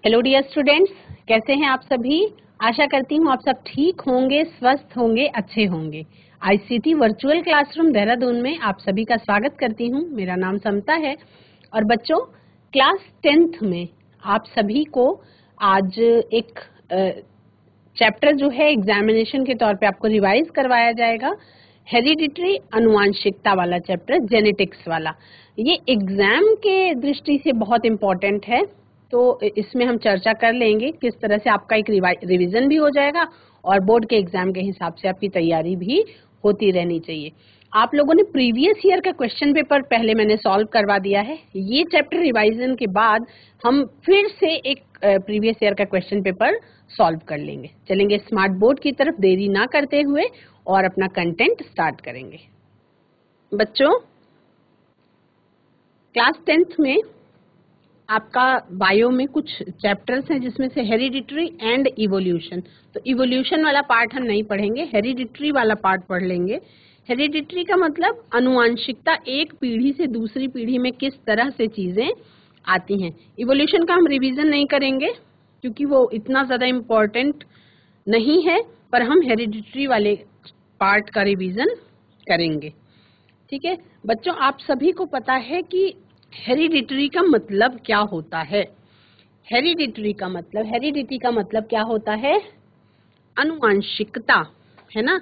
Hello dear students, कैसे हैं आप सभी। आशा करती हूँ आप सब ठीक होंगे, स्वस्थ होंगे, अच्छे होंगे। आईसीटी वर्चुअल क्लासरूम देहरादून में आप सभी का स्वागत करती हूँ। मेरा नाम समता है और बच्चों क्लास 10th में आप सभी को आज एक चैप्टर जो है एग्जामिनेशन के तौर पे आपको रिवाइज करवाया जाएगा। हेरिडिटरी अनुवांशिकता वाला चैप्टर, जेनेटिक्स वाला। ये एग्जाम के दृष्टि से बहुत इम्पोर्टेंट है, तो इसमें हम चर्चा कर लेंगे किस तरह से आपका एक रिवीजन भी हो जाएगा और बोर्ड के एग्जाम के हिसाब से आपकी तैयारी भी होती रहनी चाहिए। आप लोगों ने प्रीवियस ईयर का क्वेश्चन पेपर पहले मैंने सॉल्व करवा दिया है। ये चैप्टर रिवाइजन के बाद हम फिर से एक प्रीवियस ईयर का क्वेश्चन पेपर सॉल्व कर लेंगे। चलेंगे स्मार्ट बोर्ड की तरफ देरी ना करते हुए और अपना कंटेंट स्टार्ट करेंगे। बच्चों क्लास 10th में आपका बायो में कुछ चैप्टर्स हैं जिसमें से हेरिडिटरी एंड इवोल्यूशन। तो इवोल्यूशन वाला पार्ट हम नहीं पढ़ेंगे, हेरिडिटरी वाला पार्ट पढ़ लेंगे। हेरिडिटरी का मतलब अनुवांशिकता, एक पीढ़ी से दूसरी पीढ़ी में किस तरह से चीजें आती हैं। इवोल्यूशन का हम रिवीजन नहीं करेंगे क्योंकि वो इतना ज्यादा इम्पोर्टेंट नहीं है, पर हम हेरिडिटरी वाले पार्ट का रिवीजन करेंगे। ठीक है बच्चों, आप सभी को पता है कि हेरिडिटरी का मतलब क्या होता है। हेरिडिटरी का मतलब क्या होता है? अनुवांशिकता, है ना।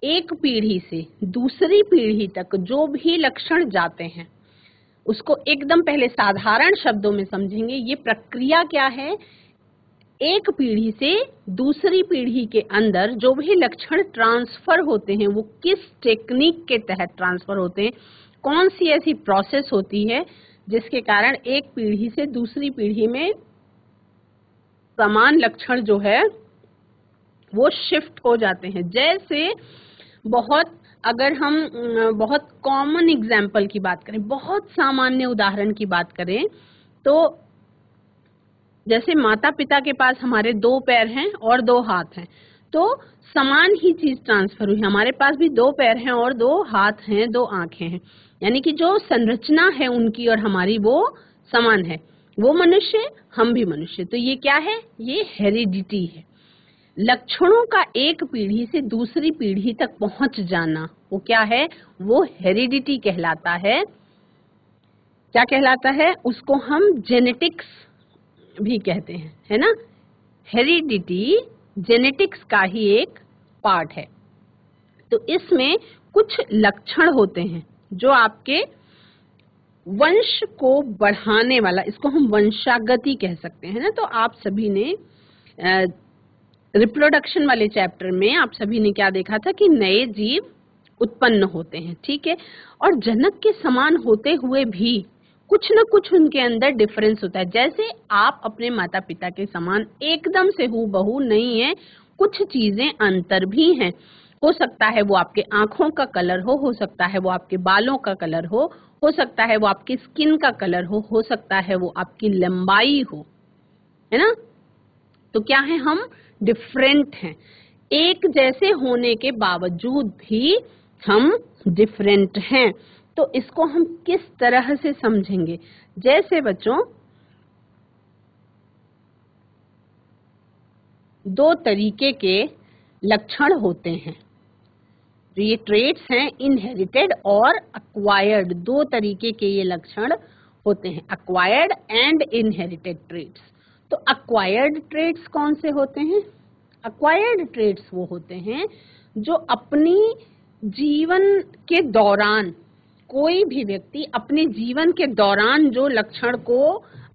एक पीढ़ी से दूसरी पीढ़ी तक जो भी लक्षण जाते हैं उसको एकदम पहले साधारण शब्दों में समझेंगे। ये प्रक्रिया क्या है? एक पीढ़ी से दूसरी पीढ़ी के अंदर जो भी लक्षण ट्रांसफर होते हैं वो किस टेक्निक के तहत ट्रांसफर होते हैं, कौन सी ऐसी प्रोसेस होती है जिसके कारण एक पीढ़ी से दूसरी पीढ़ी में समान लक्षण जो है वो शिफ्ट हो जाते हैं। जैसे अगर हम बहुत कॉमन एग्जाम्पल की बात करें, बहुत सामान्य उदाहरण की बात करें, तो जैसे माता पिता के पास हमारे 2 पैर हैं और 2 हाथ हैं, तो समान ही चीज ट्रांसफर हुई। हमारे पास भी 2 पैर हैं और 2 हाथ हैं, 2 आंखें हैं, यानी कि जो संरचना है उनकी और हमारी वो समान है। वो मनुष्य, हम भी मनुष्य। तो ये क्या है? ये हेरिडिटी है। लक्षणों का एक पीढ़ी से दूसरी पीढ़ी तक पहुंच जाना, वो क्या है? वो हेरिडिटी कहलाता है। क्या कहलाता है? उसको हम जेनेटिक्स भी कहते हैं, है ना। हेरिडिटी जेनेटिक्स का ही एक पार्ट है। तो इसमें कुछ लक्षण होते हैं जो आपके वंश को बढ़ाने वाला, इसको हम वंशागति कह सकते हैं ना। तो आप सभी ने रिप्रोडक्शन वाले चैप्टर में आप सभी ने क्या देखा था कि नए जीव उत्पन्न होते हैं, ठीक है। और जनक के समान होते हुए भी कुछ न कुछ उनके अंदर डिफरेंस होता है। जैसे आप अपने माता पिता के समान एकदम से हूबहू नहीं है, कुछ चीजें अंतर भी हैं। हो सकता है वो आपके आंखों का कलर हो सकता है वो आपके बालों का कलर हो सकता है वो आपकी स्किन का कलर हो सकता है वो आपकी लंबाई हो, है ना। तो क्या है? हम डिफरेंट हैं। एक जैसे होने के बावजूद भी हम डिफरेंट हैं। तो इसको हम किस तरह से समझेंगे? जैसे बच्चों 2 तरीके के लक्षण होते हैं। जो ये ट्रेट्स हैं, इनहेरिटेड और अक्वायर्ड, 2 तरीके के ये लक्षण होते हैं, अक्वायर्ड एंड इनहेरिटेड ट्रेट्स। तो अक्वायर्ड ट्रेट्स कौन से होते हैं? अक्वायर्ड ट्रेट्स वो होते हैं जो अपनी जीवन के दौरान, कोई भी व्यक्ति अपने जीवन के दौरान जो लक्षण को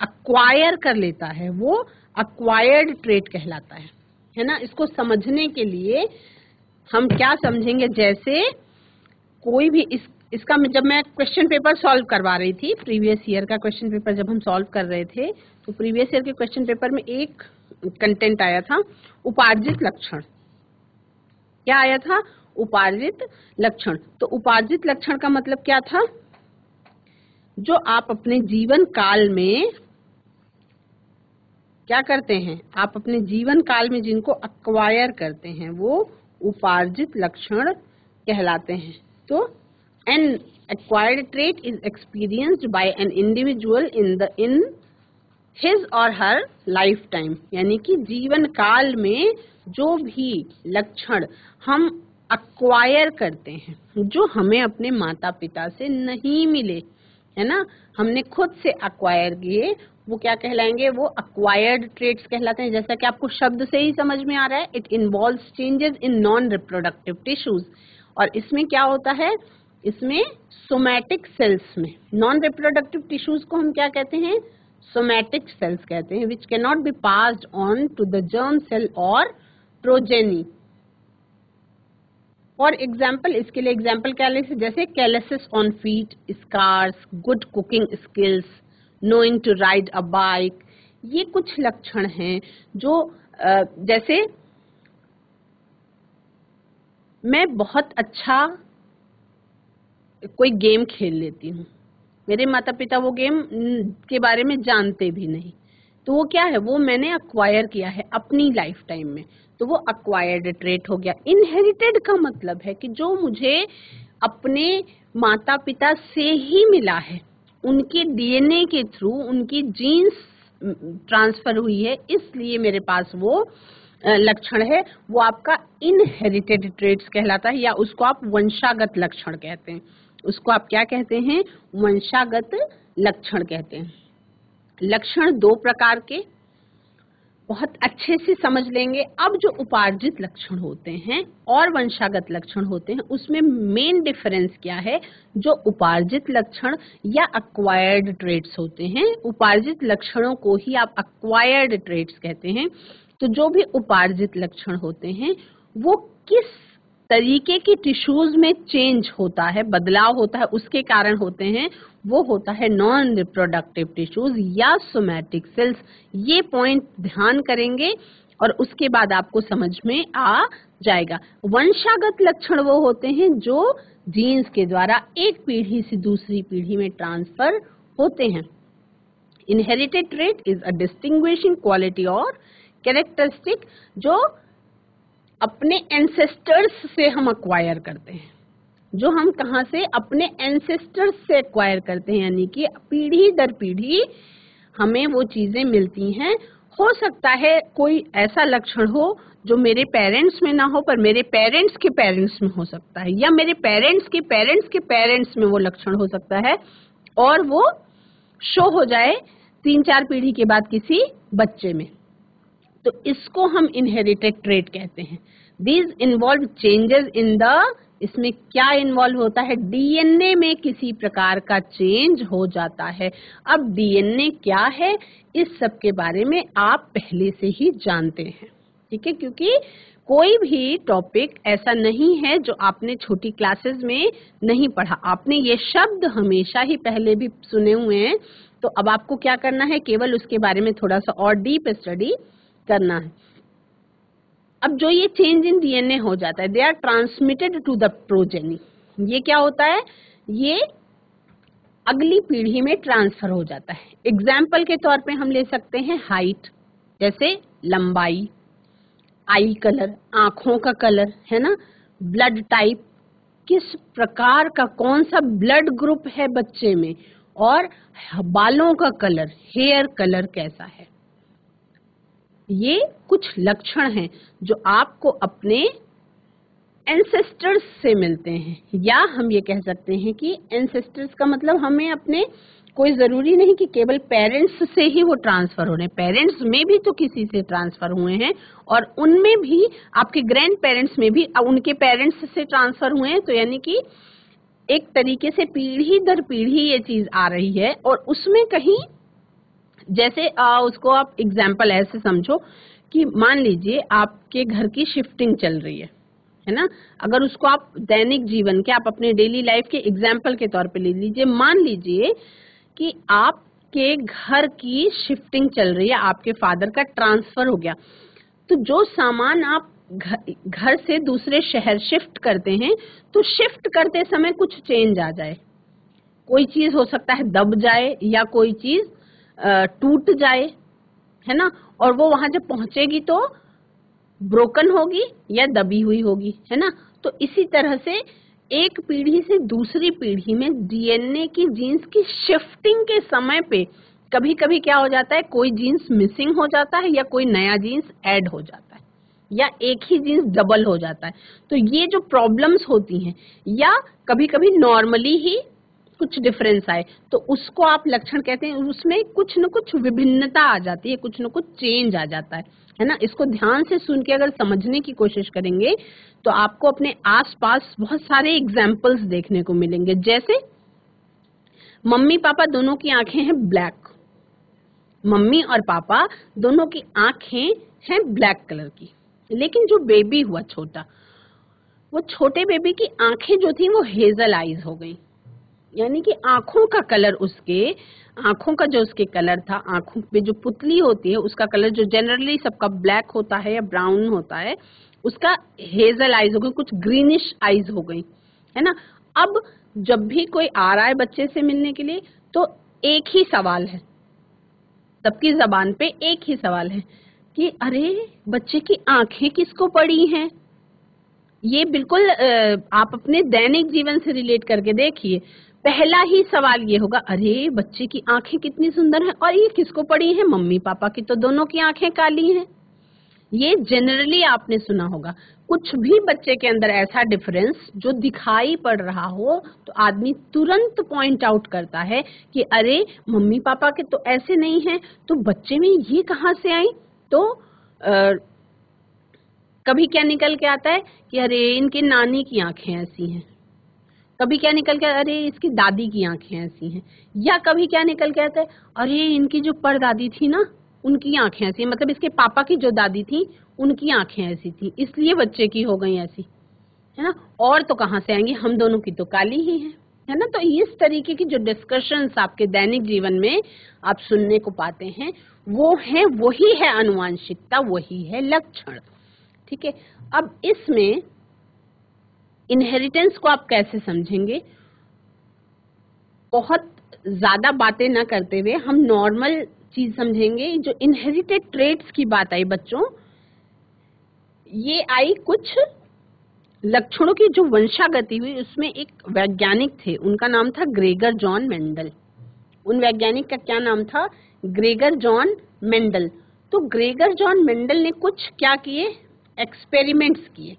अक्वायर कर लेता है वो अक्वायर्ड ट्रेट कहलाता है ना। इसको समझने के लिए हम क्या समझेंगे? जैसे कोई भी इसका जब मैं क्वेश्चन पेपर सॉल्व करवा रही थी, प्रीवियस ईयर का क्वेश्चन पेपर जब हम सॉल्व कर रहे थे, तो प्रीवियस ईयर के क्वेश्चन पेपर में एक कंटेंट आया था, उपार्जित लक्षण। क्या आया था? उपार्जित लक्षण। तो उपार्जित लक्षण का मतलब क्या था? जो आप अपने जीवन काल में क्या करते हैं, आप अपने जीवन काल में जिनको अक्वायर करते हैं वो उपार्जित लक्षण कहलाते हैं। तो an acquired trait is experienced by an individual in his और हर लाइफ टाइम, यानी कि जीवन काल में जो भी लक्षण हम अक्वायर करते हैं, जो हमें अपने माता पिता से नहीं मिले, है ना, हमने खुद से अक्वायर किए, वो क्या कहलाएंगे, वो अक्वायर्ड ट्रेट्स कहलाते हैं। जैसा कि आपको शब्द से ही समझ में आ रहा है, it involves changes in non reproductive tissues. और इसमें क्या होता है, इसमें सोमैटिक सेल्स में, नॉन रिप्रोडक्टिव टिश्यूज को हम क्या कहते हैं, सोमैटिक सेल्स कहते हैं, which can not be passed on to the germ cell और प्रोजेनी। फॉर एग्जाम्पल, इसके लिए एग्जाम्पल क्या ले, जैसे calluses on feet, scars, good cooking skills, knowing to ride a bike, ये कुछ लक्षण हैं जो जैसे मैं बहुत अच्छा कोई गेम खेल लेती हूँ, मेरे माता पिता वो गेम के बारे में जानते भी नहीं, तो वो क्या है, वो मैंने अक्वायर किया है अपनी लाइफ टाइम में, तो वो अक्वायर्ड ट्रेट हो गया। इनहेरिटेड का मतलब है कि जो मुझे अपने माता पिता से ही मिला है, उनके डीएनए के थ्रू उनकी जीन्स ट्रांसफर हुई है, इसलिए मेरे पास वो लक्षण है, वो आपका इनहेरिटेड ट्रेट्स कहलाता है, या उसको आप वंशागत लक्षण कहते हैं। उसको आप क्या कहते हैं, वंशागत लक्षण कहते हैं। लक्षण दो प्रकार के, बहुत अच्छे से समझ लेंगे। अब जो उपार्जित लक्षण होते हैं और वंशागत लक्षण होते हैं, उसमें मेन डिफरेंस क्या है, जो उपार्जित लक्षण या अक्वायर्ड ट्रेट्स होते हैं, उपार्जित लक्षणों को ही आप अक्वायर्ड ट्रेट्स कहते हैं। तो जो भी उपार्जित लक्षण होते हैं वो किस तरीके की टिश्यूज में चेंज होता है, बदलाव होता है, उसके कारण होते हैं, वो होता है नॉन रिप्रोडक्टिव टिश्यूज या सोमैटिक सेल्स। ये पॉइंट ध्यान करेंगे और उसके बाद आपको समझ में आ जाएगा। वंशागत लक्षण वो होते हैं जो जीन्स के द्वारा एक पीढ़ी से दूसरी पीढ़ी में ट्रांसफर होते हैं। Inherited trait is a distinguishing quality और कैरेक्टरिस्टिक जो अपने एंसेस्टर्स से हम अक्वायर करते हैं, जो हम कहाँ से, अपने एंसेस्टर्स से अक्वायर करते हैं, यानी कि पीढ़ी दर पीढ़ी हमें वो चीजें मिलती हैं। हो सकता है कोई ऐसा लक्षण हो जो मेरे पेरेंट्स में ना हो, पर मेरे पेरेंट्स के पेरेंट्स में हो सकता है, या मेरे पेरेंट्स के पेरेंट्स के पेरेंट्स में वो लक्षण हो सकता है, और वो शो हो जाए 3-4 पीढ़ी के बाद किसी बच्चे में। तो इसको हम इनहेरिटेड ट्रेट कहते हैं। These involve changes in the, इसमें क्या इन्वॉल्व होता है, डीएनए में किसी प्रकार का चेंज हो जाता है। अब डीएनए क्या है, इस सब के बारे में आप पहले से ही जानते हैं, ठीक है, क्योंकि कोई भी टॉपिक ऐसा नहीं है जो आपने छोटी क्लासेस में नहीं पढ़ा, आपने ये शब्द हमेशा ही पहले भी सुने हुए हैं। तो अब आपको क्या करना है, केवल उसके बारे में थोड़ा सा और डीप स्टडी करना है। अब जो ये चेंज इन डीएनए हो जाता है, they are transmitted to the progeny. ये क्या होता है, ये अगली पीढ़ी में ट्रांसफर हो जाता है। एग्जाम्पल के तौर पे हम ले सकते हैं हाइट, जैसे लंबाई, आई कलर, आंखों का कलर, है ना, ब्लड टाइप, किस प्रकार का, कौन सा ब्लड ग्रुप है बच्चे में, और बालों का कलर, हेयर कलर कैसा है। ये कुछ लक्षण हैं जो आपको अपने एंसेस्टर्स से मिलते हैं, या हम ये कह सकते हैं कि एंसेस्टर्स का मतलब हमें अपने, कोई जरूरी नहीं कि केवल पेरेंट्स से ही वो ट्रांसफर हो रहे हैं, पेरेंट्स में भी तो किसी से ट्रांसफर हुए हैं, और उनमें भी आपके ग्रैंड पेरेंट्स में भी उनके पेरेंट्स से ट्रांसफर हुए हैं। तो यानी कि एक तरीके से पीढ़ी दर पीढ़ी ये चीज आ रही है। और उसमें कहीं जैसे उसको आप एग्जाम्पल ऐसे समझो कि मान लीजिए आपके घर की शिफ्टिंग चल रही है ना, अगर उसको आप दैनिक जीवन के, आप अपने डेली लाइफ के एग्जाम्पल के तौर पे ले लीजिए। मान लीजिए कि आपके घर की शिफ्टिंग चल रही है, आपके फादर का ट्रांसफर हो गया, तो जो सामान आप घर से दूसरे शहर शिफ्ट करते हैं, तो शिफ्ट करते समय कुछ चेंज आ जाए, कोई चीज हो सकता है दब जाए, या कोई चीज टूट जाए, है ना, और वो वहां जब पहुंचेगी तो ब्रोकन होगी या दबी हुई होगी, है ना। तो इसी तरह से एक पीढ़ी से दूसरी पीढ़ी में डीएनए की जीन्स की शिफ्टिंग के समय पे कभी कभी क्या हो जाता है, कोई जीन्स मिसिंग हो जाता है या कोई नया जीन्स ऐड हो जाता है या एक ही जीन्स डबल हो जाता है। तो ये जो प्रॉब्लम्स होती हैं, या कभी कभी नॉर्मली ही कुछ डिफरेंस आए, तो उसको आप लक्षण कहते हैं। उसमें कुछ न कुछ विभिन्नता आ जाती है, कुछ न कुछ चेंज आ जाता है ना। इसको ध्यान से सुन के अगर समझने की कोशिश करेंगे तो आपको अपने आसपास बहुत सारे एग्जाम्पल्स देखने को मिलेंगे। जैसे मम्मी पापा दोनों की आंखें हैं ब्लैक, मम्मी और पापा दोनों की आंखें हैं ब्लैक कलर की, लेकिन जो बेबी हुआ छोटा, वो छोटे बेबी की आंखें जो थी वो हेजल आईज हो गई, यानी कि आंखों का कलर, उसके आंखों का जो उसके कलर था, आंखों पे जो पुतली होती है उसका कलर जो जनरली सबका ब्लैक होता है या ब्राउन होता है, उसका हेजल आईज हो गई, कुछ ग्रीनिश आईज हो गई, है ना। अब जब भी कोई आ रहा है बच्चे से मिलने के लिए तो एक ही सवाल है, सबकी जबान पे एक ही सवाल है कि अरे बच्चे की आंखें किसको पड़ी हैं। ये बिल्कुल आप अपने दैनिक जीवन से रिलेट करके देखिए, पहला ही सवाल ये होगा, अरे बच्चे की आंखें कितनी सुंदर हैं, और ये किसको पड़ी हैं, मम्मी पापा की तो दोनों की आंखें काली हैं। ये जनरली आपने सुना होगा। कुछ भी बच्चे के अंदर ऐसा डिफरेंस जो दिखाई पड़ रहा हो तो आदमी तुरंत पॉइंट आउट करता है कि अरे मम्मी पापा के तो ऐसे नहीं हैं, तो बच्चे में ये कहाँ से आई। तो कभी क्या निकल के आता है कि अरे इनकी नानी की आंखें ऐसी हैं, कभी क्या निकल के अरे इसकी दादी की आंखें ऐसी हैं, या कभी क्या निकल के आता है अरे इनकी जो परदादी थी ना उनकी आंखें ऐसी, मतलब इसके पापा की जो दादी थी उनकी आंखें ऐसी थी, इसलिए बच्चे की हो गई ऐसी, है ना। और तो कहाँ से आएंगी, हम दोनों की तो काली ही है ना। तो इस तरीके की जो डिस्कशंस आपके दैनिक जीवन में आप सुनने को पाते हैं वो है, वही है आनुवांशिकता, वही है लक्षण। ठीक है, अब इसमें इनहेरिटेंस को आप कैसे समझेंगे। बहुत ज्यादा बातें ना करते हुए हम नॉर्मल चीज समझेंगे। जो इनहेरिटेड ट्रेट्स की बात आई बच्चों, ये आई कुछ लक्षणों की जो वंशागति हुई, उसमें एक वैज्ञानिक थे, उनका नाम था ग्रेगर जॉन मेंडल। उन वैज्ञानिक का क्या नाम था, ग्रेगर जॉन मेंडल। तो ग्रेगर जॉन मेंडल ने कुछ क्या किए, एक्सपेरिमेंट्स किए।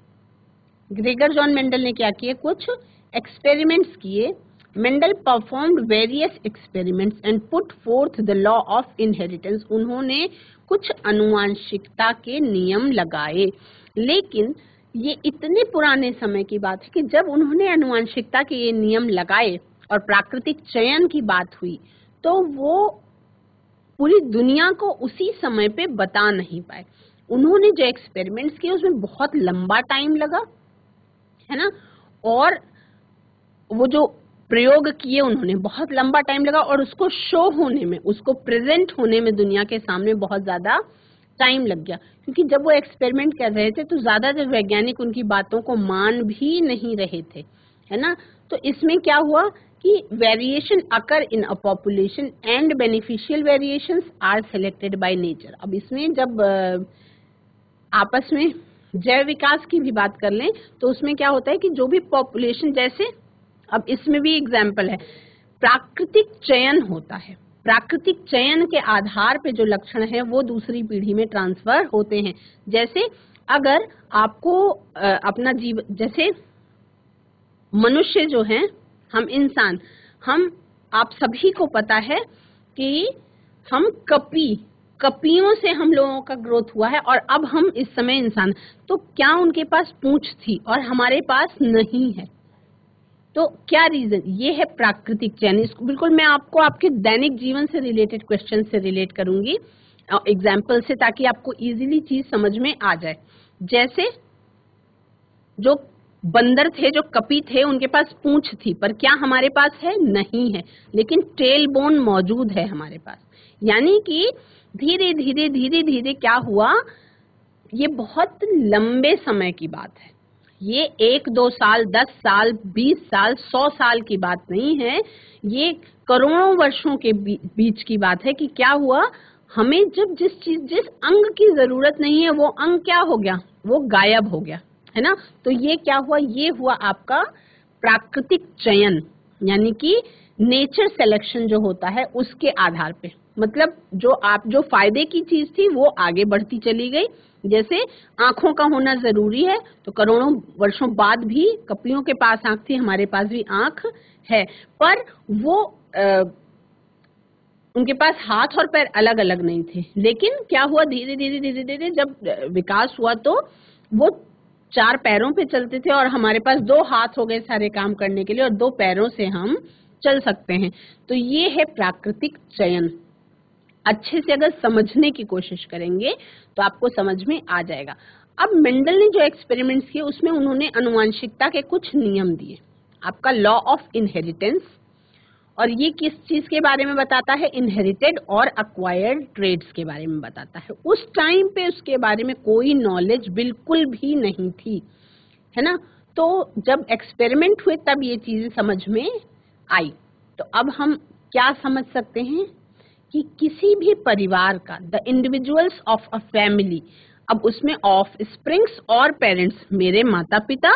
ग्रेगर जॉन मेंडल ने क्या किए, कुछ एक्सपेरिमेंट्स किए। Mendel performed various experiments and put fourth the law of inheritance. उन्होंने कुछ आनुवांशिकता के नियम लगाए, लेकिन ये इतने पुराने समय की बात है कि जब उन्होंने आनुवांशिकता के ये नियम लगाए और प्राकृतिक चयन की बात हुई तो वो पूरी दुनिया को उसी समय पे बता नहीं पाए। उन्होंने जो एक्सपेरिमेंट्स किए उसमें बहुत लंबा टाइम लगा, है ना, और वो जो प्रयोग किए उन्होंने बहुत लंबा टाइम लगा, और उसको शो होने में, उसको प्रेजेंट होने में दुनिया के सामने बहुत ज्यादा टाइम लग गया। क्योंकि जब वो एक्सपेरिमेंट कर रहे थे तो ज्यादातर वैज्ञानिक उनकी बातों को मान भी नहीं रहे थे, है ना। तो इसमें क्या हुआ कि variation occur in a population and beneficial variations are selected by nature. अब इसमें जब आपस में जैव विकास की भी बात कर लें तो उसमें क्या होता है कि जो भी पॉपुलेशन, जैसे अब इसमें भी एग्जाम्पल है, प्राकृतिक चयन होता है। प्राकृतिक चयन के आधार पे जो लक्षण है वो दूसरी पीढ़ी में ट्रांसफर होते हैं। जैसे अगर आपको अपना जीवन, जैसे मनुष्य जो हैं, हम इंसान, हम आप सभी को पता है कि हम कपियों से हम लोगों का ग्रोथ हुआ है, और अब हम इस समय इंसान, तो क्या उनके पास पूंछ थी और हमारे पास नहीं है, तो क्या रीजन, ये है प्राकृतिक चयन। इसको बिल्कुल मैं आपको आपके दैनिक जीवन से रिलेटेड क्वेश्चन से रिलेट करूंगी एग्जाम्पल से, ताकि आपको इजीली चीज समझ में आ जाए। जैसे जो बंदर थे, जो कपी थे, उनके पास पूंछ थी, पर क्या हमारे पास है, नहीं है, लेकिन टेल बोन मौजूद है हमारे पास। यानी कि धीरे धीरे धीरे धीरे क्या हुआ, ये बहुत लंबे समय की बात है, ये 1-2 साल, 10 साल, 20 साल, 100 साल की बात नहीं है, ये करोड़ों वर्षों के बीच की बात है कि क्या हुआ, हमें जब जिस अंग की जरूरत नहीं है वो अंग क्या हो गया, वो गायब हो गया, है ना। तो ये क्या हुआ, ये हुआ आपका प्राकृतिक चयन, यानी कि नेचर सिलेक्शन जो होता है उसके आधार पे, मतलब जो फायदे की चीज थी वो आगे बढ़ती चली गई। जैसे आंखों का होना जरूरी है, तो करोड़ों वर्षों बाद भी कपियों के पास आंख थी, हमारे पास भी आंख है, पर वो उनके पास हाथ और पैर अलग अलग नहीं थे। लेकिन क्या हुआ, धीरे धीरे धीरे धीरे जब विकास हुआ तो वो 4 पैरों पे चलते थे और हमारे पास 2 हाथ हो गए सारे काम करने के लिए, और 2 पैरों से हम चल सकते हैं। तो ये है प्राकृतिक चयन। अच्छे से अगर समझने की कोशिश करेंगे तो आपको समझ में आ जाएगा। अब मेंडल ने जो एक्सपेरिमेंट्स किए उसमें उन्होंने आनुवांशिकता के कुछ नियम दिए। आपका लॉ ऑफ इनहेरिटेंस, और ये किस चीज के बारे में बताता है, इनहेरिटेड और अक्वायर्ड ट्रेड्स के बारे में बताता है। उस टाइम पे उसके बारे में कोई नॉलेज बिल्कुल भी नहीं थी, है ना। तो जब एक्सपेरिमेंट हुए तब ये चीजें समझ में आई। तो अब हम क्या समझ सकते हैं कि किसी भी परिवार का, the individuals of a family, अब उसमें ऑफ स्प्रिंग्स और पेरेंट्स, मेरे माता पिता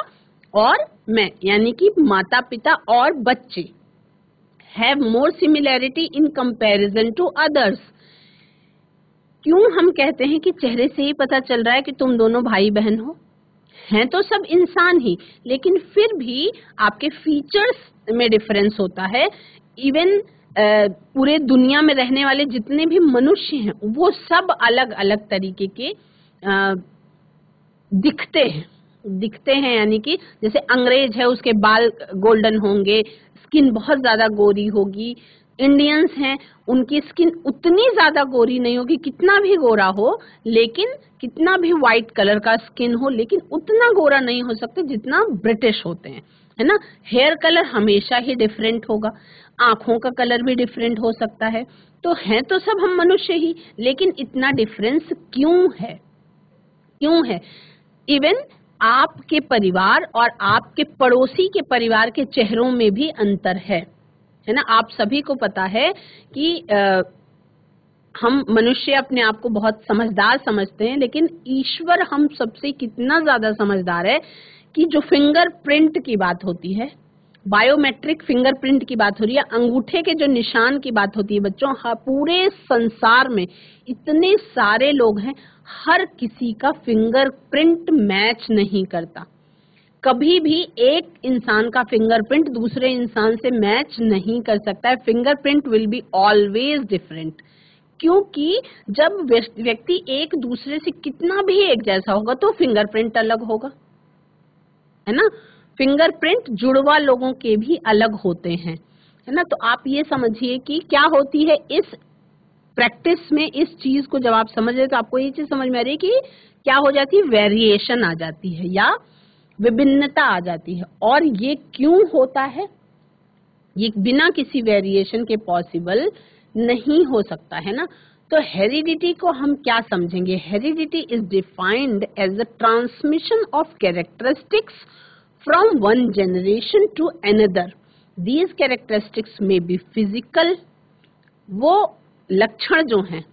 और मैं, यानी कि माता पिता और बच्चे, have more similarity in comparison to others। क्यों हम कहते हैं कि चेहरे से ही पता चल रहा है कि तुम दोनों भाई बहन हो? हैं तो सब इंसान ही, लेकिन फिर भी आपके फीचर्स में डिफरेंस होता है। इवन पूरे दुनिया में रहने वाले जितने भी मनुष्य हैं वो सब अलग अलग तरीके के दिखते हैं, यानी कि जैसे अंग्रेज है उसके बाल गोल्डन होंगे, स्किन बहुत ज्यादा गोरी होगी। इंडियंस हैं उनकी स्किन उतनी ज्यादा गोरी नहीं होगी, कितना भी गोरा हो, लेकिन कितना भी व्हाइट कलर का स्किन हो, लेकिन उतना गोरा नहीं हो सकते जितना ब्रिटिश होते हैं, है ना। हेयर कलर हमेशा ही डिफरेंट होगा, आंखों का कलर भी डिफरेंट हो सकता है। तो हैं तो सब हम मनुष्य ही, लेकिन इतना डिफरेंस क्यों है? इवन आपके परिवार और आपके पड़ोसी के परिवार के चेहरों में भी अंतर है ना। आप सभी को पता है कि हम मनुष्य अपने आप को बहुत समझदार समझते हैं, लेकिन ईश्वर हम सबसे कितना ज्यादा समझदार है कि जो फिंगरप्रिंट की बात होती है, बायोमेट्रिक फिंगरप्रिंट की बात हो रही है, अंगूठे के जो निशान की बात होती है बच्चों, पूरे संसार में इतने सारे लोग हैं, हर किसी का फिंगरप्रिंट मैच नहीं करता। कभी भी एक इंसान का फिंगरप्रिंट दूसरे इंसान से मैच नहीं कर सकता है। Fingerprint will be always different, क्योंकि जब व्यक्ति एक दूसरे से कितना भी एक जैसा होगा तो फिंगरप्रिंट अलग होगा, है ना। फिंगरप्रिंट जुड़वा लोगों के भी अलग होते हैं, है ना। तो आप ये समझिए कि क्या होती है इस प्रैक्टिस में, इस चीज को जब आप समझ रहे तो आपको ये चीज समझ में आ रही है कि क्या हो जाती है, वेरिएशन आ जाती है या विभिन्नता आ जाती है। और ये क्यों होता है? ये बिना किसी वेरिएशन के पॉसिबल नहीं हो सकता, है ना। तो हेरिडिटी को हम क्या समझेंगे? Heredity is defined as the transmission of characteristics from one generation to another. These characteristics may be physical, वो लक्षण जो हैं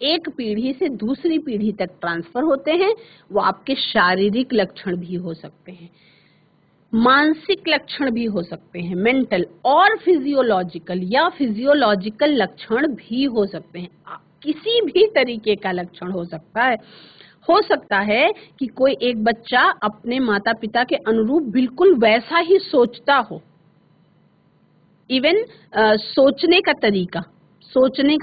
एक पीढ़ी से दूसरी पीढ़ी तक ट्रांसफर होते हैं, वो आपके शारीरिक लक्षण भी हो सकते हैं, मानसिक लक्षण भी हो सकते हैं, मेंटल और फिजियोलॉजिकल या फिजियोलॉजिकल लक्षण भी हो सकते हैं। किसी भी तरीके का लक्षण हो सकता है। हो सकता है कि कोई एक बच्चा अपने माता पिता के अनुरूप बिल्कुल वैसा ही सोचता हो, इवन सोचने का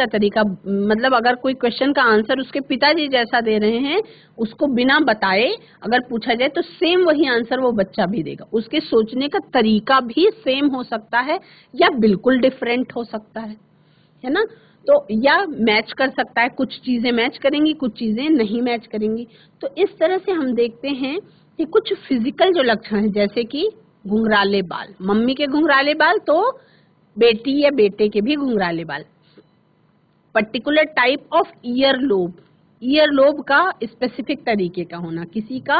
तरीका मतलब अगर कोई क्वेश्चन का आंसर उसके पिताजी जैसा दे रहे हैं, उसको बिना बताए अगर पूछा जाए तो सेम वही आंसर वो बच्चा भी देगा। उसके सोचने का तरीका भी सेम हो सकता है या बिल्कुल डिफरेंट हो सकता है ना। तो या मैच कर सकता है, कुछ चीजें मैच करेंगी, कुछ चीजें नहीं मैच करेंगी। तो इस तरह से हम देखते हैं कि कुछ फिजिकल जो लक्षण है, जैसे कि घुंघराले बाल, मम्मी के घुंघराले बाल तो बेटी या बेटे के भी घुंघराले बाल। Particular type of ear lobe का स्पेसिफिक तरीके का होना, किसी का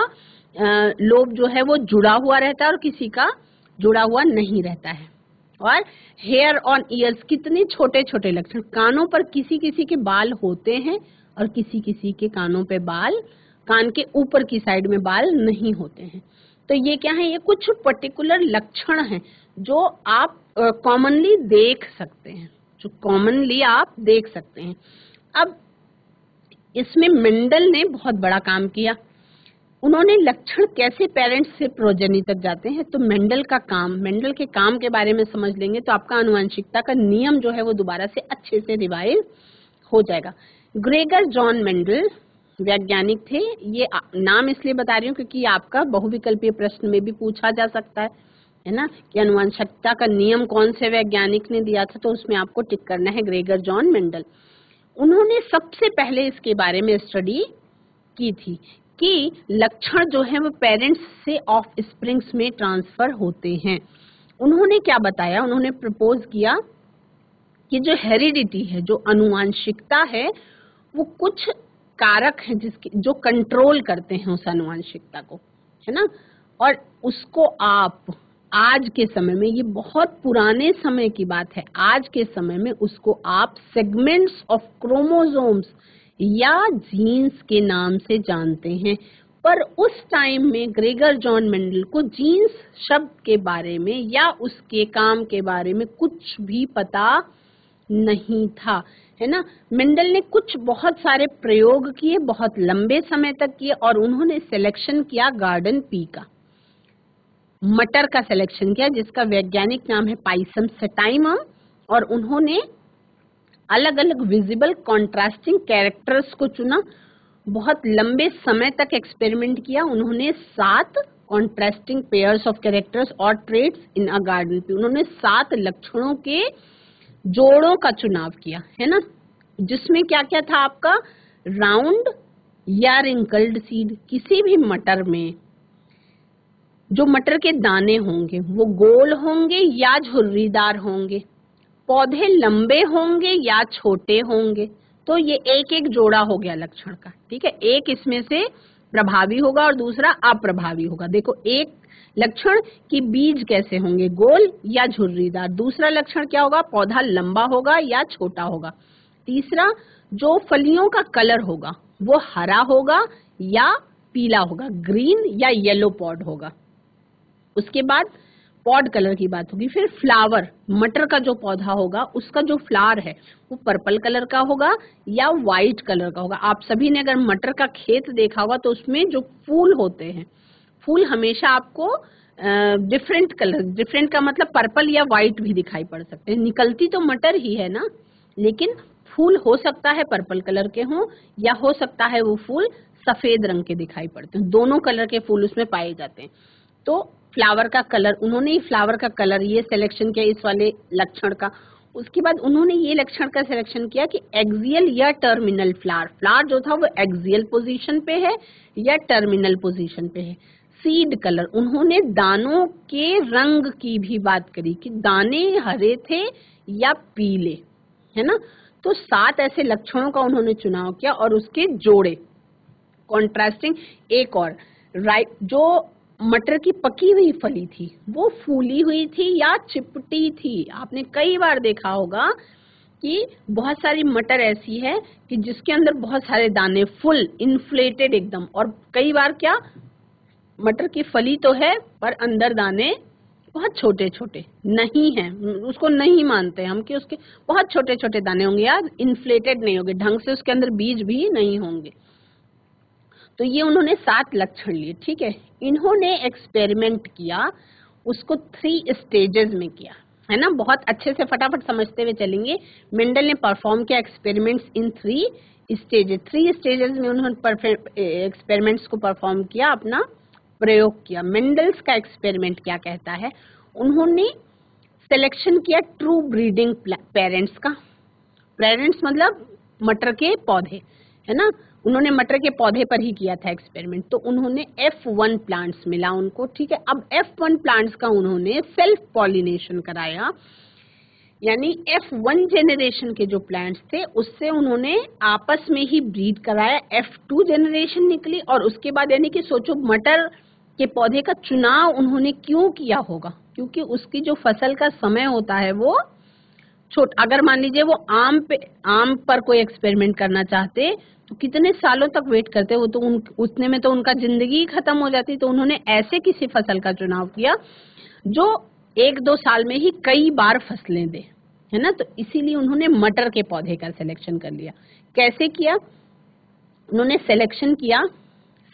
लोब जो है वो जुड़ा हुआ रहता है और किसी का जुड़ा हुआ नहीं रहता है। और हेयर ऑन ईयर्स, कितने छोटे छोटे लक्षण, कानों पर किसी किसी के बाल होते हैं और किसी किसी के कानों पे बाल, कान के ऊपर की साइड में बाल नहीं होते हैं। तो ये क्या है? ये कुछ पर्टिकुलर लक्षण हैं जो आप कॉमनली देख सकते हैं, जो कॉमनली आप देख सकते हैं। अब इसमें मेंडल ने बहुत बड़ा काम किया। उन्होंने लक्षण कैसे पेरेंट्स से प्रोजेनी तक जाते हैं, तो मेंडल के काम के बारे में समझ लेंगे तो आपका आनुवंशिकता का नियम जो है वो दोबारा से अच्छे से रिवाइज हो जाएगा। ग्रेगर जॉन मेंडल वैज्ञानिक थे। ये नाम इसलिए बता रही हूँ क्योंकि आपका बहुविकल्पीय प्रश्न में भी पूछा जा सकता है ना, कि आनुवंशिकता का नियम कौन से वैज्ञानिक ने दिया था, तो उसमें आपको टिक करना है ग्रेगर जॉन मेंडल। उन्होंने सबसे पहले इसके बारे में स्टडी की थी कि लक्षण जो है वो पेरेंट्स से ऑफ स्प्रिंग्स में ट्रांसफर होते हैं। उन्होंने क्या बताया, उन्होंने प्रपोज किया कि जो हेरिडिटी है, जो आनुवंशिकता है, वो कुछ कारक हैं जिसके जो कंट्रोल करते हैं उस आनुवंशिकता को, है ना। और उसको आप आज के समय में, ये बहुत पुराने समय की बात है, आज के समय में उसको आप सेगमेंट्स ऑफ क्रोमोसोम्स या जीन्स के नाम से जानते हैं। पर उस टाइम में ग्रेगर जॉन मेंडल को जीन्स शब्द के बारे में या उसके काम के बारे में कुछ भी पता नहीं था, है ना। मेंडल ने कुछ बहुत सारे प्रयोग किए, बहुत लंबे समय तक किए, और उन्होंने सिलेक्शन किया गार्डन पी का, मटर का सिलेक्शन किया जिसका वैज्ञानिक नाम है पाइसम सेटाइमम। और उन्होंने अलग अलग विजिबल कॉन्ट्रास्टिंग कैरेक्टर्स को चुना, बहुत लंबे समय तक एक्सपेरिमेंट किया। उन्होंने 7 कॉन्ट्रास्टिंग पेयर्स ऑफ कैरेक्टर्स और traits in a garden pea, उन्होंने 7 लक्षणों के जोड़ों का चुनाव किया, है ना, जिसमें क्या क्या था आपका, राउंड या रिंकल्ड सीड, किसी भी मटर में जो मटर के दाने होंगे वो गोल होंगे या झुर्रीदार होंगे, पौधे लंबे होंगे या छोटे होंगे। तो ये एक एक जोड़ा हो गया लक्षण का, ठीक है। एक इसमें से प्रभावी होगा और दूसरा अप्रभावी होगा। देखो, एक लक्षण कि बीज कैसे होंगे, गोल या झुर्रीदार। दूसरा लक्षण क्या होगा, पौधा लंबा होगा या छोटा होगा। तीसरा, जो फलियों का कलर होगा वो हरा होगा या पीला होगा, ग्रीन या येलो पॉड होगा। उसके बाद पॉड कलर की बात होगी। फिर फ्लावर, मटर का जो पौधा होगा उसका जो फ्लावर है वो पर्पल कलर का होगा या व्हाइट कलर का होगा। आप सभी ने अगर मटर का खेत देखा होगा तो उसमें जो फूल होते हैं, फूल हमेशा आपको डिफरेंट कलर, डिफरेंट का मतलब पर्पल या व्हाइट भी दिखाई पड़ सकते हैं। निकलती तो मटर ही है ना, लेकिन फूल हो सकता है पर्पल कलर के हों या हो सकता है वो फूल सफेद रंग के दिखाई पड़ते हैं। दोनों कलर के फूल उसमें पाए जाते हैं। तो फ्लावर का कलर, उन्होंने ही फ्लावर का कलर ये सिलेक्शन किया इस वाले लक्षण का। उसके बाद उन्होंने ये लक्षण का सिलेक्शन किया कि एक्सियल या टर्मिनल फ्लावर, फ्लावर जो था वो एक्सियल पोजीशन पे है या टर्मिनल पोजीशन पे है। सीड कलर, उन्होंने दानों के रंग की भी बात करी कि दाने हरे थे या पीले, है ना। तो 7 ऐसे लक्षणों का उन्होंने चुनाव किया और उसके जोड़े कॉन्ट्रास्टिंग। एक और, जो मटर की पकी हुई फली थी वो फूली हुई थी या चिपटी थी। आपने कई बार देखा होगा कि बहुत सारी मटर ऐसी है कि जिसके अंदर बहुत सारे दाने, फुल इन्फ्लेटेड एकदम, और कई बार क्या, मटर की फली तो है पर अंदर दाने बहुत छोटे छोटे नहीं है, उसको नहीं मानते हम कि उसके बहुत छोटे छोटे दाने होंगे या इन्फ्लेटेड नहीं होंगे, ढंग से उसके अंदर बीज भी नहीं होंगे। तो ये उन्होंने 7 लक्षण लिए, ठीक है। इन्होंने एक्सपेरिमेंट किया, उसको 3 स्टेजेस में किया, है ना। बहुत अच्छे से फटाफट समझते हुए चलेंगे। मेंडल ने परफॉर्म किया एक्सपेरिमेंट्स इन 3 स्टेजेस। 3 स्टेजेस में उन्होंने एक्सपेरिमेंट्स को परफॉर्म किया, अपना प्रयोग किया। मेंडल्स का एक्सपेरिमेंट क्या कहता है, उन्होंने सिलेक्शन किया ट्रू ब्रीडिंग पेरेंट्स का। पेरेंट्स मतलब मटर के पौधे, है ना। उन्होंने मटर के पौधे पर ही किया था एक्सपेरिमेंट। तो उन्होंने F1 प्लांट्स मिला उनको, ठीक है। अब F1 प्लांट्स का उन्होंने सेल्फ पॉलिनेशन कराया, यानी F1 जेनरेशन के जो प्लांट्स थे उससे उन्होंने आपस में ही ब्रीड कराया। F2 जेनरेशन निकली और उसके बाद, यानी कि सोचो मटर के पौधे का चुनाव उन्होंने क्यों किया होगा, क्योंकि उसकी जो फसल का समय होता है वो अगर मान लीजिए वो आम पर कोई एक्सपेरिमेंट करना चाहते तो कितने सालों तक वेट करते, वो तो उतने में तो उनका जिंदगी खत्म हो जाती। तो उन्होंने ऐसे किसी फसल का चुनाव किया जो 1-2 साल में ही कई बार फसलें दे, है ना। तो इसीलिए उन्होंने मटर के पौधे का सिलेक्शन कर लिया। कैसे किया उन्होंने सिलेक्शन किया,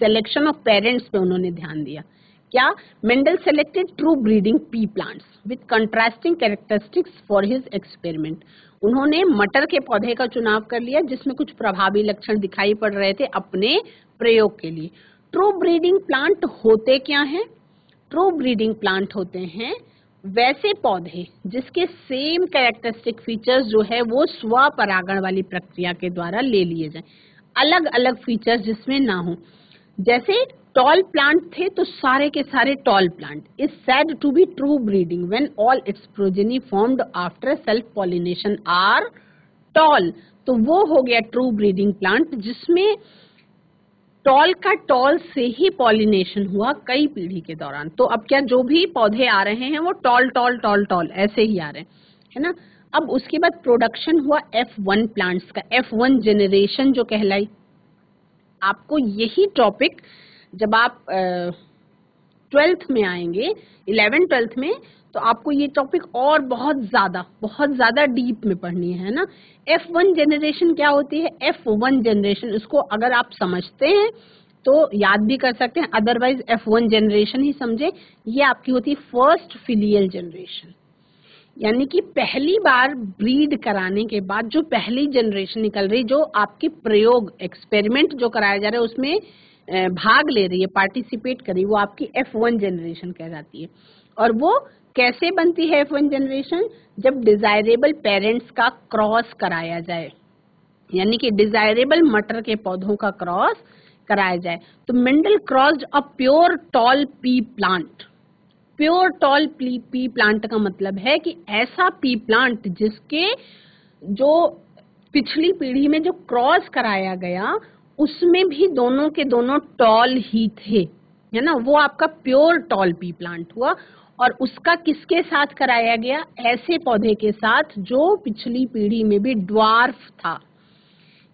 सिलेक्शन ऑफ पेरेंट्स पे उन्होंने ध्यान दिया। क्या Mendel selected true breeding P plants with contrasting characteristics for his experiment. उन्होंने मटर के पौधे का चुनाव कर लिया जिसमें कुछ प्रभावी लक्षण दिखाई पड़ रहे थे अपने प्रयोग के लिए। ट्रू ब्रीडिंग प्लांट होते क्या हैं? ट्रू ब्रीडिंग प्लांट होते हैं वैसे पौधे जिसके सेम कैरेक्टरिस्टिक फीचर्स जो है वो स्वपरागण वाली प्रक्रिया के द्वारा ले लिए जाएं, अलग अलग फीचर्स जिसमें ना हो। जैसे टॉल प्लांट थे तो सारे के सारे tall plant is said to be true breeding when all its progeny formed after self pollination are tall. तो वो हो गया ट्रू ब्रीडिंग प्लांट जिसमें टॉल का टॉल से ही पॉलिनेशन हुआ कई पीढ़ी के दौरान। तो अब क्या जो भी पौधे आ रहे हैं वो टॉल टॉल टॉल टॉल ऐसे ही आ रहे हैं, है ना। अब उसके बाद प्रोडक्शन हुआ F1 प्लांट्स का, F1 जनरेशन जो कहलाई। आपको यही टॉपिक जब आप 12th में आएंगे, 11th-12th में, तो आपको ये टॉपिक और बहुत ज्यादा डीप में पढ़नी है ना। F1 जनरेशन क्या होती है? F1 जनरेशन इसको अगर आप समझते हैं तो याद भी कर सकते हैं, अदरवाइज F1 जनरेशन ही समझे। ये आपकी होती है फर्स्ट फिलियल जनरेशन, यानी कि पहली बार ब्रीड कराने के बाद जो पहली जनरेशन निकल रही, जो आपके प्रयोग एक्सपेरिमेंट जो कराया जा रहा है उसमें भाग ले रही है, पार्टिसिपेट कर रही है, वो आपकी F1 जनरेशन कहलाती है। और वो कैसे बनती है F1 जनरेशन? जब डिजायरेबल पेरेंट्स का क्रॉस कराया जाए, यानी कि डिजायरेबल मटर के पौधों का क्रॉस कराया जाए। तो Mendel crossed a pure tall P plant. Pure tall P plant का मतलब है कि ऐसा पी प्लांट जिसके जो पिछली पीढ़ी में जो क्रॉस कराया गया उसमें भी दोनों के दोनों टॉल ही थे, है ना। वो आपका प्योर टॉल पी प्लांट हुआ। और उसका किसके साथ कराया गया? ऐसे पौधे के साथ जो पिछली पीढ़ी में भी ड्वार्फ था,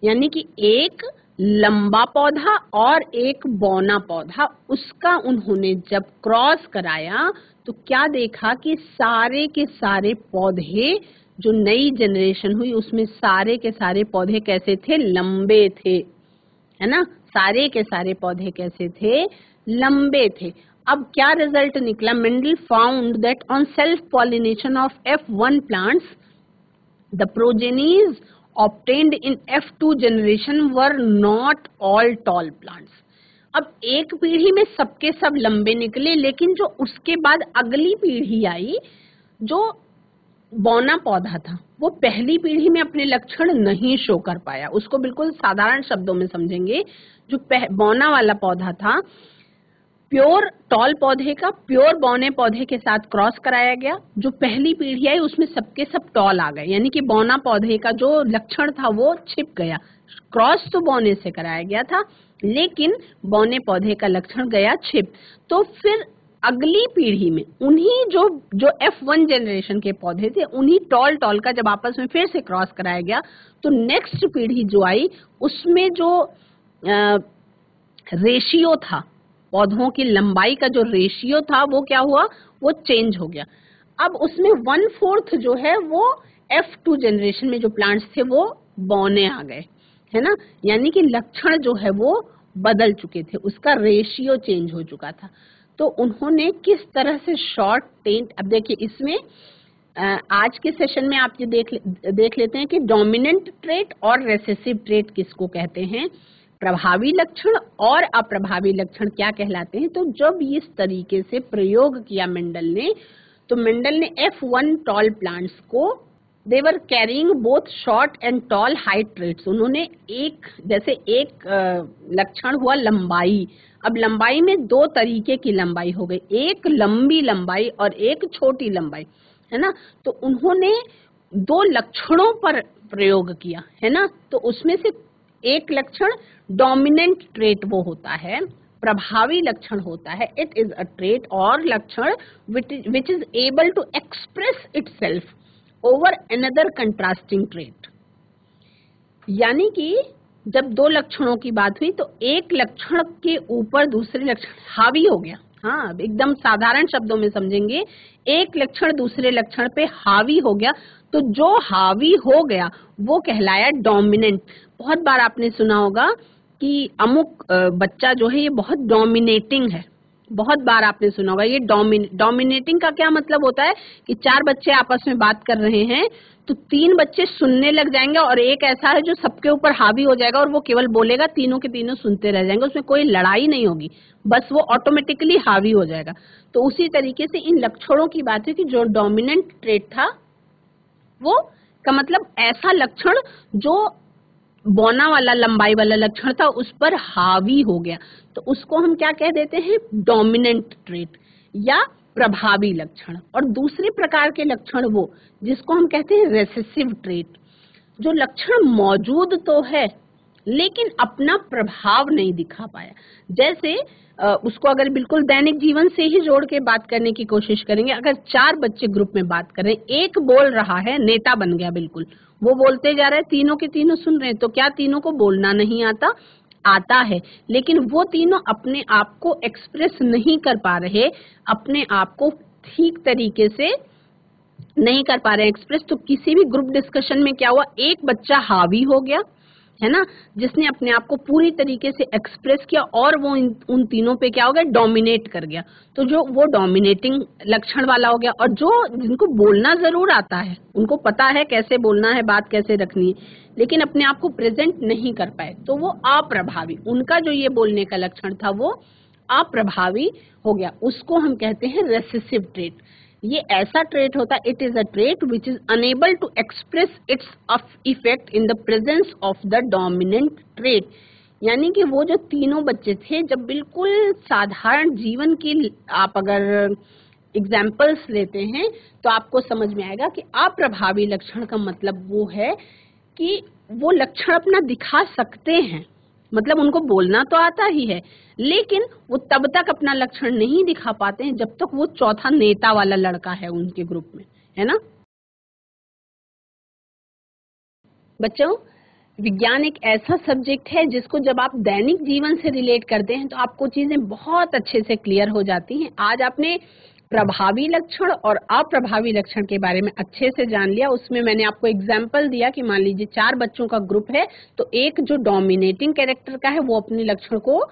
यानी कि एक लंबा पौधा और एक बौना पौधा, उसका उन्होंने जब क्रॉस कराया तो क्या देखा कि सारे के सारे पौधे जो नई जनरेशन हुई उसमें सारे के सारे पौधे कैसे थे? लंबे थे, है ना। सारे के सारे पौधे कैसे थे? लंबे थे। अब क्या रिजल्ट निकला? Mendel found that on self pollination of F1 plants the progenies obtained in F2 generation were not all tall plants। अब एक पीढ़ी में सबके सब लंबे निकले, लेकिन जो उसके बाद अगली पीढ़ी आई जो बौना पौधा था वो पहली पीढ़ी में अपने लक्षण नहीं शो कर पाया। उसको बिल्कुल साधारण शब्दों में समझेंगे, जो बौना वाला पौधा था प्योर टॉल पौधे का प्योर बौने पौधे के साथ क्रॉस कराया गया। जो पहली पीढ़ी आई उसमें सबके सब टॉल आ गए, यानी कि बौना पौधे का जो लक्षण था वो छिप गया। क्रॉस तो बौने से कराया गया था लेकिन बौने पौधे का लक्षण गया छिप। तो फिर अगली पीढ़ी में उन्हीं जो F1 जनरेशन के पौधे थे उन्हीं टॉल का जब आपस में फिर से क्रॉस कराया गया तो नेक्स्ट पीढ़ी जो आई उसमें जो रेशियो था, पौधों की लंबाई का जो रेशियो था वो क्या हुआ? वो चेंज हो गया। अब उसमें 1/4 जो है वो F2 जनरेशन में जो प्लांट्स थे वो बौने आ गए, है ना। यानी कि लक्षण जो है वो बदल चुके थे, उसका रेशियो चेंज हो चुका था। तो उन्होंने किस तरह से शॉर्ट टेंट, अब देखिए इसमें आज के सेशन में आप ये देख लेते हैं कि डोमिनेंट ट्रेट और रेसेसिव ट्रेट किसको कहते हैं, प्रभावी लक्षण और अप्रभावी लक्षण क्या कहलाते हैं। तो जब इस तरीके से प्रयोग किया मेंडल ने, तो मेंडल ने F1 टॉल प्लांट्स को they were carrying both short and tall height traits. उन्होंने जैसे एक लक्षण हुआ लंबाई। अब लंबाई में दो तरीके की लंबाई हो गई, एक लंबी लंबाई और एक छोटी लंबाई, है ना। तो उन्होंने दो लक्षणों पर प्रयोग किया, है ना। तो उसमें से एक लक्षण डोमिनेंट ट्रेट वो होता है, प्रभावी लक्षण होता है, इट इज अ ट्रेट और लक्षण which is able to express itself over another contrasting trait. यानी कि जब दो लक्षणों की बात हुई तो एक लक्षण के ऊपर दूसरे लक्षण हावी हो गया, हाँ, एकदम साधारण शब्दों में समझेंगे, एक लक्षण दूसरे लक्षण पे हावी हो गया, तो जो हावी हो गया वो कहलाया डोमिनेंट। बहुत बार आपने सुना होगा कि अमुक बच्चा जो है ये बहुत डोमिनेटिंग है, बहुत बार आपने सुना होगा। ये डोमिनेटिंग का क्या मतलब होता है कि 4 बच्चे आपस में बात कर रहे हैं तो 3 बच्चे सुनने लग जाएंगे और एक ऐसा है जो सबके ऊपर हावी हो जाएगा और वो केवल बोलेगा, तीनों के तीनों सुनते रह जाएंगे, उसमें कोई लड़ाई नहीं होगी, बस वो ऑटोमेटिकली हावी हो जाएगा। तो उसी तरीके से इन लक्षणों की बात है कि जो डोमिनेंट ट्रेट था वो का मतलब ऐसा लक्षण जो बौना वाला, लंबाई वाला लक्षण था उस पर हावी हो गया, तो उसको हम क्या कह देते हैं, डोमिनेंट ट्रेट या प्रभावी लक्षण। और दूसरे प्रकार के लक्षण वो जिसको हम कहते हैं रेसेसिव ट्रेट, जो लक्षण मौजूद तो है लेकिन अपना प्रभाव नहीं दिखा पाया। जैसे उसको अगर बिल्कुल दैनिक जीवन से ही जोड़ के बात करने की कोशिश करेंगे, अगर 4 बच्चे ग्रुप में बात कर रहे हैं, एक बोल रहा है, नेता बन गया बिल्कुल, वो बोलते जा रहे हैं, तीनों के तीनों सुन रहे हैं, तो क्या तीनों को बोलना नहीं आता? आता है, लेकिन वो तीनों अपने आप को एक्सप्रेस नहीं कर पा रहे, अपने आप को ठीक तरीके से नहीं कर पा रहे एक्सप्रेस। तो किसी भी ग्रुप डिस्कशन में क्या हुआ, एक बच्चा हावी हो गया, है ना, जिसने अपने आप को पूरी तरीके से एक्सप्रेस किया और वो उन तीनों पे क्या हो गया, डोमिनेट कर गया। तो जो वो डोमिनेटिंग लक्षण वाला हो गया। और जो जिनको बोलना जरूर आता है, उनको पता है कैसे बोलना है, बात कैसे रखनी है, लेकिन अपने आप को प्रेजेंट नहीं कर पाए, तो वो अप्रभावी, उनका जो ये बोलने का लक्षण था वो अप्रभावी हो गया, उसको हम कहते हैं रेसेसिव ट्रेट। ये ऐसा ट्रेट होता है, it is a trait which is unable to express its effect in the presence of the dominant trait. यानी कि वो जो तीनों बच्चे थे, जब बिल्कुल साधारण जीवन की आप अगर एग्जाम्पल्स लेते हैं तो आपको समझ में आएगा कि अप्रभावी लक्षण का मतलब वो है कि वो लक्षण अपना दिखा सकते हैं, मतलब उनको बोलना तो आता ही है, लेकिन वो तब तक अपना लक्षण नहीं दिखा पाते हैं जब तक वो चौथा नेता वाला लड़का है उनके ग्रुप में, है ना। बच्चों, विज्ञान एक ऐसा सब्जेक्ट है जिसको जब आप दैनिक जीवन से रिलेट करते हैं तो आपको चीजें बहुत अच्छे से क्लियर हो जाती हैं। आज आपने प्रभावी लक्षण और अप्रभावी लक्षण के बारे में अच्छे से जान लिया। उसमें मैंने आपको एग्जाम्पल दिया कि मान लीजिए 4 बच्चों का ग्रुप है, तो एक जो डोमिनेटिंग कैरेक्टर का है वो अपने लक्षण को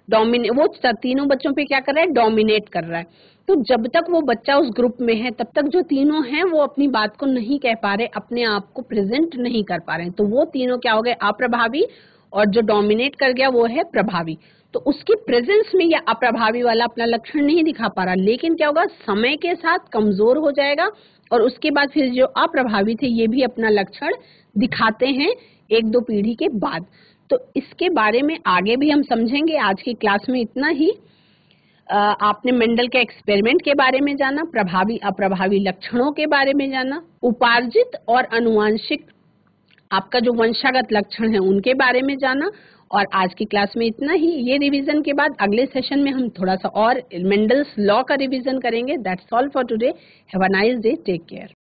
वो तीनों बच्चों पे क्या कर रहा है, डोमिनेट कर रहा है। तो जब तक वो बच्चा उस ग्रुप में है तब तक जो तीनों हैं वो अपनी बात को नहीं कह पा रहे, अपने आप को प्रेजेंट नहीं कर पा रहे हैं, तो वो तीनों क्या हो गए, अप्रभावी, और जो डोमिनेट कर गया वो है प्रभावी। तो उसकी प्रेजेंस में यह अप्रभावी वाला अपना लक्षण नहीं दिखा पा रहा, लेकिन क्या होगा, समय के साथ कमजोर हो जाएगा और उसके बाद फिर जो अप्रभावी थे ये भी अपना लक्षण दिखाते हैं 1-2 पीढ़ी के बाद। तो इसके बारे में आगे भी हम समझेंगे। आज की क्लास में इतना ही। आपने मेंडल के एक्सपेरिमेंट के बारे में जाना, प्रभावी अप्रभावी लक्षणों के बारे में जाना, उपार्जित और अनुवांशिक आपका जो वंशागत लक्षण है उनके बारे में जाना। और आज की क्लास में इतना ही। ये रिवीजन के बाद अगले सेशन में हम थोड़ा सा और मेंडल्स लॉ का रिवीजन करेंगे। That's all for today. Have a nice day, take care.